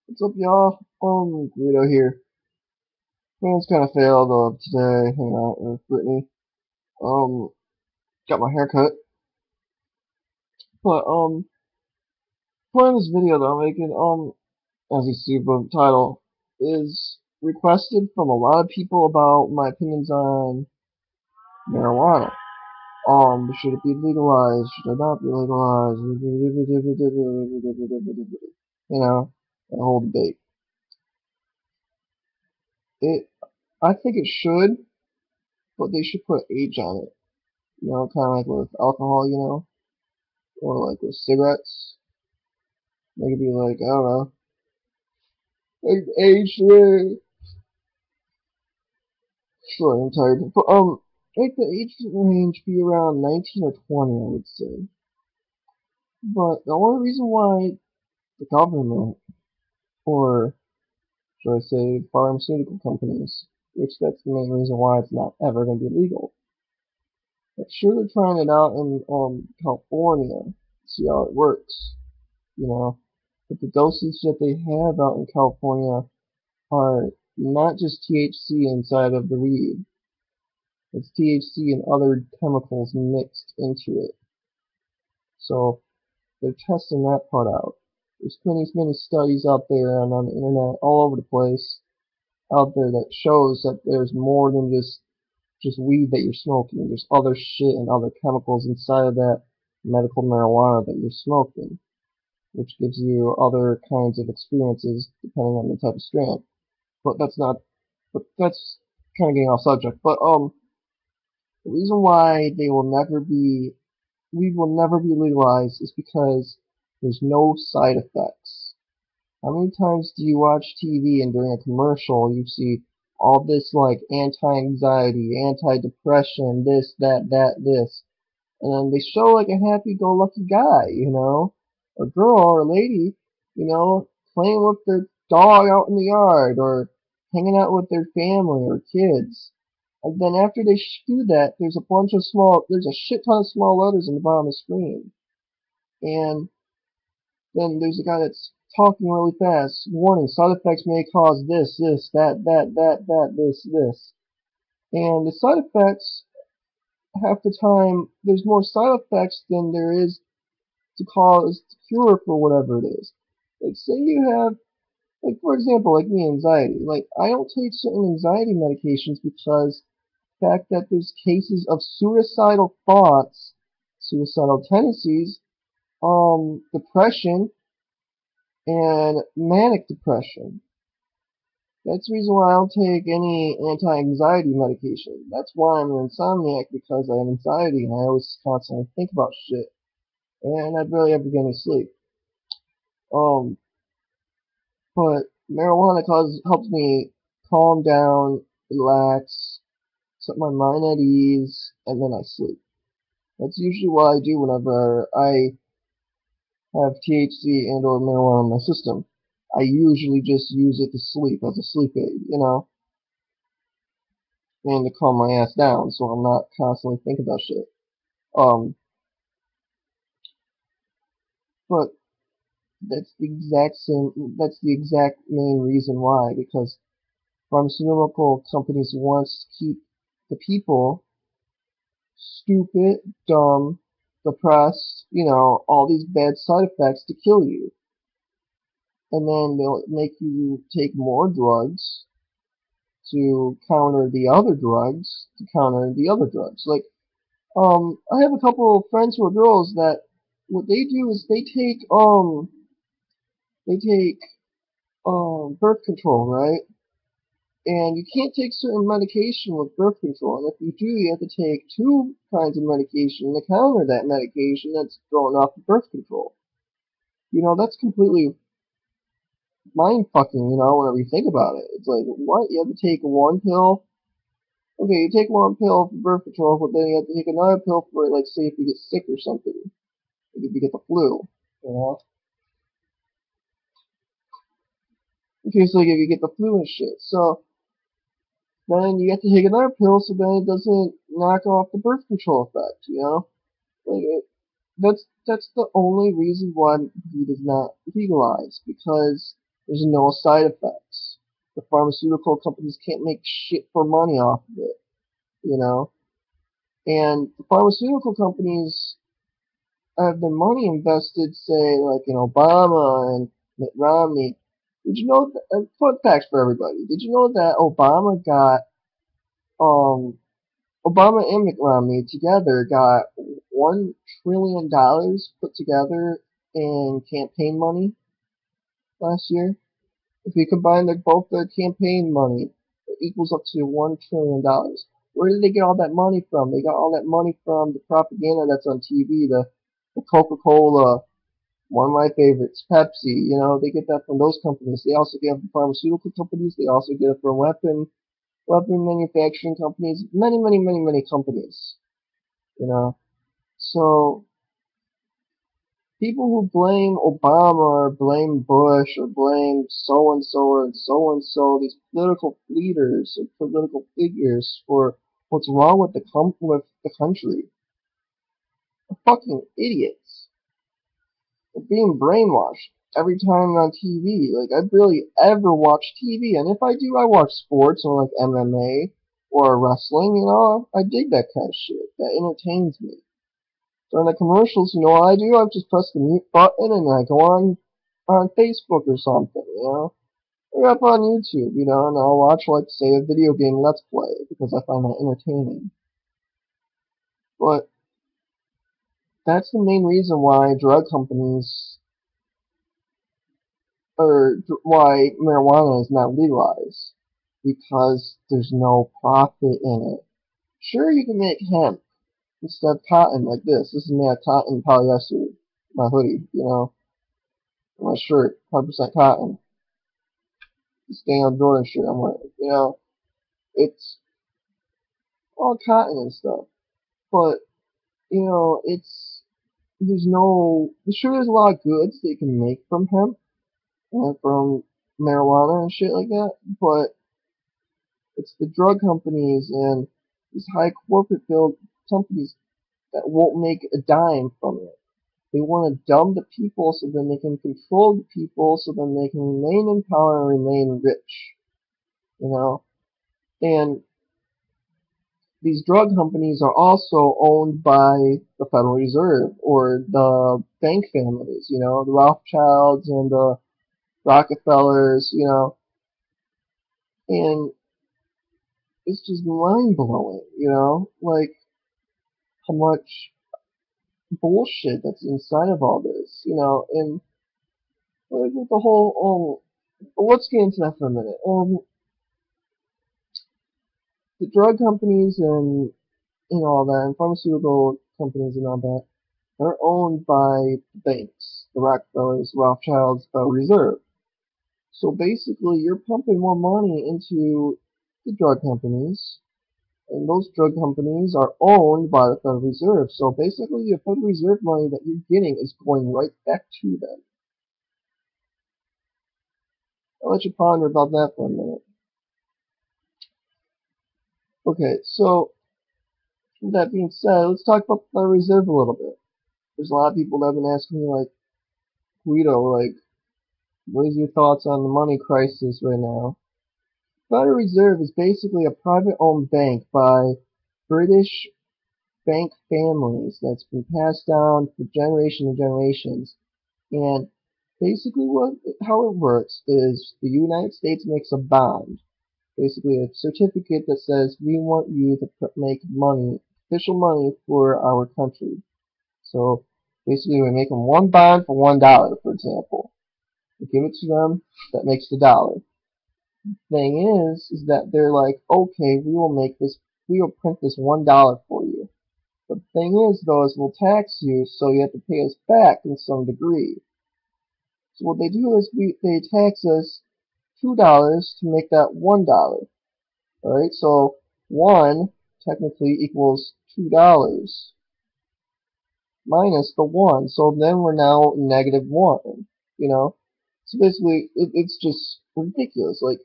What's up, y'all? Guido here. Plans kind of failed today, hanging out with Brittany. Um, got my hair cut, but point of this video that I'm making, as you see above the title, is requested from a lot of people about my opinions on marijuana. Should it be legalized? Should it not be legalized? You know, that whole debate. It, I think it should, but they should put age on it. You know, kind of like with alcohol, or like with cigarettes. They could be like, I don't know, like age range. Sure, I'm tired. But like the age range be around 19 or 20, I would say. But the only reason why the government, or should I say, pharmaceutical companies, which that's the main reason why it's not ever going to be legal. But sure, they're trying it out in California, see how it works, you know. But the dosage that they have out in California are not just THC inside of the weed. It's THC and other chemicals mixed into it. So they're testing that part out. There's many studies out there and on the internet all over the place out there that shows that there's more than just weed that you're smoking. There's other shit and other chemicals inside of that medical marijuana that you're smoking, which gives you other kinds of experiences depending on the type of strand. But that's kind of getting off subject. But the reason why weed will never be legalized is because there's no side effects. How many times do you watch TV and during a commercial you see all this like anti-anxiety, anti-depression, this, that, this, and then they show like a happy-go-lucky guy, or girl or lady, playing with their dog out in the yard or hanging out with their family or kids. And then after they do that, there's a shit ton of small letters in the bottom of the screen. And then there's a guy that's talking really fast. Warning, side effects may cause this, that, this. And the side effects, half the time, there's more side effects than there is to cause the cure for whatever it is. Like, say you have, like, for example, like me, anxiety. Like, I don't take certain anxiety medications because the fact that there's cases of suicidal thoughts, suicidal tendencies, depression, and manic depression. That's the reason why I don't take any anti-anxiety medication. That's why I'm an insomniac, because I have anxiety and I always constantly think about shit. And I barely ever get any sleep. Um, but marijuana helps me calm down, relax, set my mind at ease, and then I sleep. That's usually what I do whenever I have THC and or marijuana in my system. I usually just use it to sleep as a sleep aid, and to calm my ass down so I'm not constantly thinking about shit. Um, but that's the exact main reason why, because pharmaceutical companies want to keep the people stupid, dumb, depressed, all these bad side effects to kill you. And then they'll make you take more drugs to counter the other drugs, to counter the other drugs. Like, I have a couple of friends who are girls that what they do is they take birth control, right? And you can't take certain medication with birth control, and if you do, you have to take two kinds of medication to counter that medication that's thrown off the birth control. That's completely mind fucking, whenever you think about it. It's like, what? You have to take one pill? Okay, you take one pill for birth control, but then you have to take another pill for, like, say, if you get sick or something. Like if you get the flu, you know? Okay, so like if you get the flu and shit. So, then you have to take another pill so then it doesn't knock off the birth control effect. Like, that's the only reason why weed is not legalized, because There's no side effects. The pharmaceutical companies can't make shit for money off of it, you know? And the pharmaceutical companies have their money invested, say, like in Obama and Mitt Romney. Did you know that, fun fact for everybody, did you know that um, Obama and Mitt Romney together got $1 trillion put together in campaign money last year? If you combine both their campaign money, it equals up to $1 trillion. Where did they get all that money from? They got all that money from the propaganda that's on TV, the Coca-Cola, one of my favorites, Pepsi. You know, they get that from those companies. They also get it from pharmaceutical companies. They also get it from weapon manufacturing companies. Many companies. You know, so people who blame Obama or blame Bush or blame so and so or so and so, these political leaders or political figures for what's wrong with the country, are fucking idiots. They're being brainwashed every time on TV. Like, I barely ever watch TV, and if I do, I watch sports or like MMA or wrestling. You know, I dig that kind of shit. That entertains me. During the commercials, you know what I do? I just press the mute button and I go on Facebook or something, you know? Or up on YouTube, you know, and I'll watch, like, say, a video game Let's Play because I find that entertaining. But that's the main reason why drug companies, or why marijuana is not legalized. Because there's no profit in it. Sure, you can make hemp instead of cotton like this. This is made of cotton polyester. My hoodie, you know, my shirt, 100% cotton. This Daniel Jordan shirt I'm wearing. You know, it's all cotton and stuff. But, you know, sure there's a lot of goods that you can make from hemp and from marijuana and shit like that, but it's the drug companies and these high corporate built companies that won't make a dime from it. They want to dumb the people so then they can control the people so then they can remain in power and remain rich. You know? And these drug companies are also owned by the Federal Reserve or the bank families, you know, the Rothschilds and the Rockefellers, you know, and it's just mind blowing, you know, like how much bullshit that's inside of all this, you know, and like with the whole, let's get into that for a minute. The drug companies and all that, and pharmaceutical companies and all that, they're owned by banks, the Rockefellers, Rothschilds, Federal Reserve. So basically, you're pumping more money into the drug companies, and those drug companies are owned by the Federal Reserve. So basically, the Federal Reserve money that you're getting is going right back to them. I'll let you ponder about that for a minute. Okay, so with that being said, let's talk about the Federal Reserve a little bit. There's a lot of people that have been asking me, like, Guido, like, what is your thoughts on the money crisis right now? Federal Reserve is basically a private-owned bank by British bank families that's been passed down for generations and generations. And basically how it works is the United States makes a bond, basically a certificate that says we want you to make money, official money for our country. So basically we make them one bond for $1, for example. We give it to them, that makes the dollar. Thing is that they're like, okay, we will print this $1 for you. The thing is, though, is we'll tax you, so you have to pay us back in some degree. So what they do is they tax us $2 to make that $1. Alright, so 1 technically equals $2 minus the 1. So then we're now -1, you know? So basically, it's just ridiculous. Like,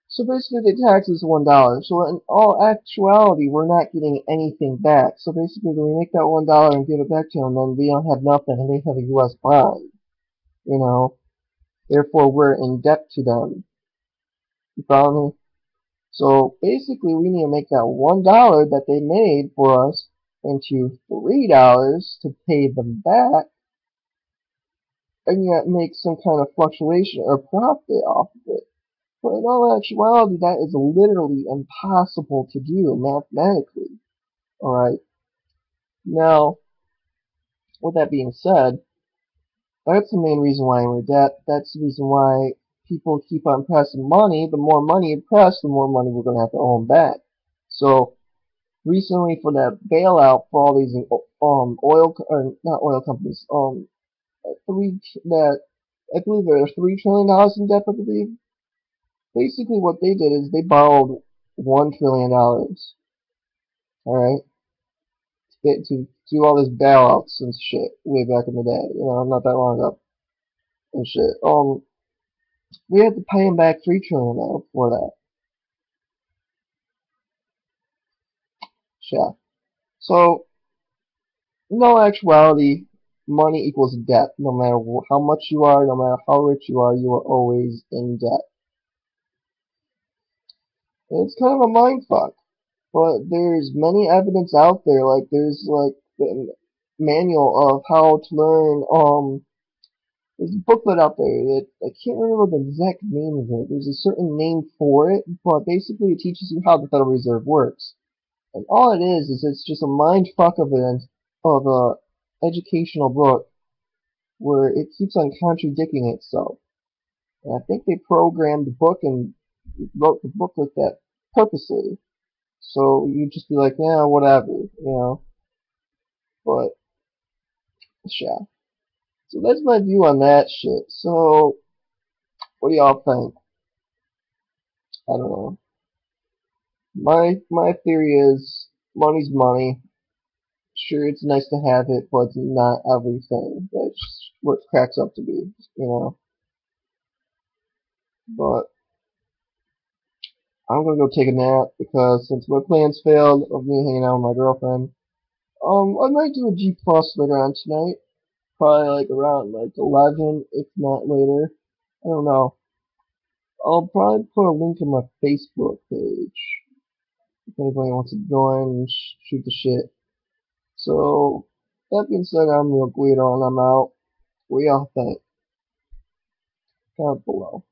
so basically they tax us $1. So in all actuality, we're not getting anything back. So basically, when we make that $1 and give it back to them, then we don't have nothing, and they have a U.S. bond, you know? Therefore, we're in debt to them. You follow me? So basically, we need to make that $1 that they made for us into $3 to pay them back, and yet make some kind of fluctuation or profit off of it. But in all actuality, that is literally impossible to do mathematically. Alright? Now, with that being said, that's the main reason why we're in debt. That's the reason why people keep on pressing money. The more money you press, the more money we're going to have to owe them back. So, recently for that bailout for all these oil or not oil companies three that I believe there are $3 trillion in debt. I believe basically what they did is they borrowed $1 trillion. All right, to do all this bailouts and shit way back in the day. You know, not that long ago and shit. We had to pay them back $3 trillion now for that. Yeah. So in all actuality, money equals debt. No matter how much you are, no matter how rich you are always in debt. And it's kind of a mind fuck. But there's many evidence out there. Like there's like the manual of how to learn. There's a booklet out there that I can't remember the exact name of it. There's a certain name for it, but basically it teaches you how the Federal Reserve works. And all it is it's just a mind fuck of a educational book where it keeps on contradicting itself. And I think they programmed the book and wrote the book like that purposely. So you just be like, yeah, whatever, you know. But yeah. So that's my view on that shit. So what do y'all think? I don't know. My theory is money's money. Sure, it's nice to have it, but it's not everything. That's what it cracks up to be, you know. But I'm gonna go take a nap because since my plans failed of me hanging out with my girlfriend, I might do a G plus later on tonight. Probably like around like 11, if not later. I don't know. I'll probably put a link in my Facebook page if anybody wants to join and shoot the shit. So, that being said, I'm Real Guido and I'm out. What y'all think? Comment below.